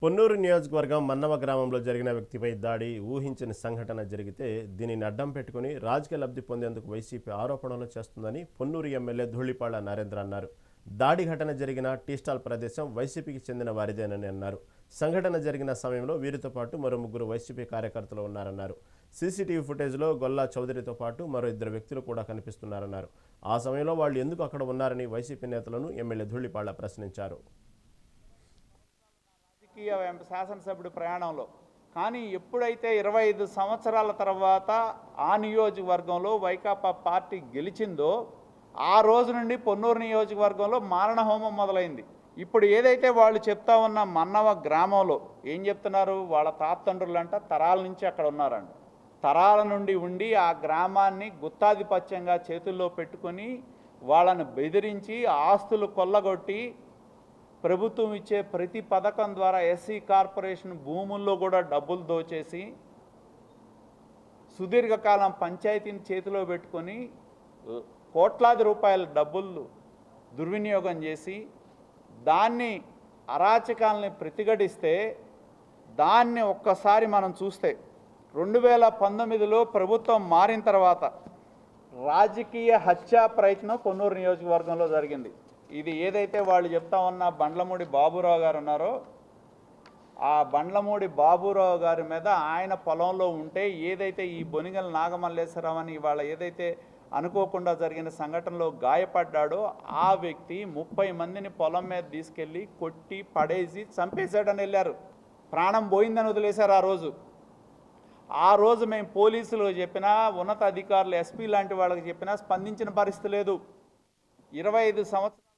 పొన్నూరు నియోజకవర్గం మన్నవ గ్రామంలో జరిగిన వ్యక్తిపై దాడి ఊహించని సంఘటన జరిగితే దీనిని అడ్డం పెట్టుకుని రాజకీయ లబ్ధి పొందేందుకు వైసీపీ ఆరోపణలు చేస్తుందని పొన్నూరు ఎమ్మెల్యే ధూళిపాళ్ల నరేంద్ర అన్నారు. దాడి ఘటన జరిగిన టీ స్టాల్ ప్రదేశం వైసీపీకి చెందిన వారిదేనని అన్నారు. సంఘటన జరిగిన సమయంలో వీరితో పాటు మరో ముగ్గురు వైసీపీ కార్యకర్తలు ఉన్నారన్నారు. సీసీటీవీ ఫుటేజ్లో గొల్లా చౌదరితో పాటు మరో ఇద్దరు వ్యక్తులు కూడా కనిపిస్తున్నారన్నారు. ఆ సమయంలో వాళ్ళు ఎందుకు అక్కడ ఉన్నారని వైసీపీ నేతలను ఎమ్మెల్యే ధూళిపాళ్ల ప్రశ్నించారు. శాసనసభ్యుడి ప్రయాణంలో కానీ ఎప్పుడైతే 25 సంవత్సరాల తర్వాత ఆ నియోజకవర్గంలో వైకాపా పార్టీ గెలిచిందో ఆ రోజు నుండి పొన్నూరు నియోజకవర్గంలో మారణహోమం మొదలైంది. ఇప్పుడు ఏదైతే వాళ్ళు చెప్తా ఉన్న మన్నవ గ్రామంలో ఏం చెప్తున్నారు, వాళ్ళ తాతండ్రులంట తరాల నుంచి అక్కడ ఉన్నారంట. తరాల నుండి ఉండి ఆ గ్రామాన్ని గుత్తాధిపత్యంగా చేతుల్లో పెట్టుకొని వాళ్ళను బెదిరించి ఆస్తులు కొల్లగొట్టి ప్రభుత్వం ఇచ్చే ప్రతి పథకం ద్వారా ఎస్సీ కార్పొరేషన్ భూముల్లో కూడా డబ్బులు దోచేసి సుదీర్ఘకాలం పంచాయతీని చేతిలో పెట్టుకొని కోట్లాది రూపాయల డబ్బులు దుర్వినియోగం చేసి దాన్ని అరాచకాలని ప్రతిఘటిస్తే దాన్ని ఒక్కసారి మనం చూస్తే 2019లో ప్రభుత్వం మారిన తర్వాత రాజకీయ హత్యా ప్రయత్నం పొన్నూరు నియోజకవర్గంలో జరిగింది. ఇది ఏదైతే వాళ్ళు చెప్తా ఉన్న బండ్లమూడి బాబురావు గారు ఉన్నారో ఆ బండ్లమూడి బాబురావు గారి మీద ఆయన పొలంలో ఉంటే ఏదైతే ఈ బొనిగల నాగమల్లేశ్వరరావు అని ఇవాళ ఏదైతే అనుకోకుండా జరిగిన సంఘటనలో గాయపడ్డాడో ఆ వ్యక్తి 30 మందిని పొలం మీద తీసుకెళ్ళి కొట్టి పడేసి చంపేశాడని వెళ్ళారు. ప్రాణం పోయిందని వదిలేశారు. ఆ రోజు మేము పోలీసులు చెప్పినా ఉన్నత అధికారులు ఎస్పీ లాంటి వాళ్ళకి చెప్పినా స్పందించిన పరిస్థితి లేదు. 25 సంవత్సరాలు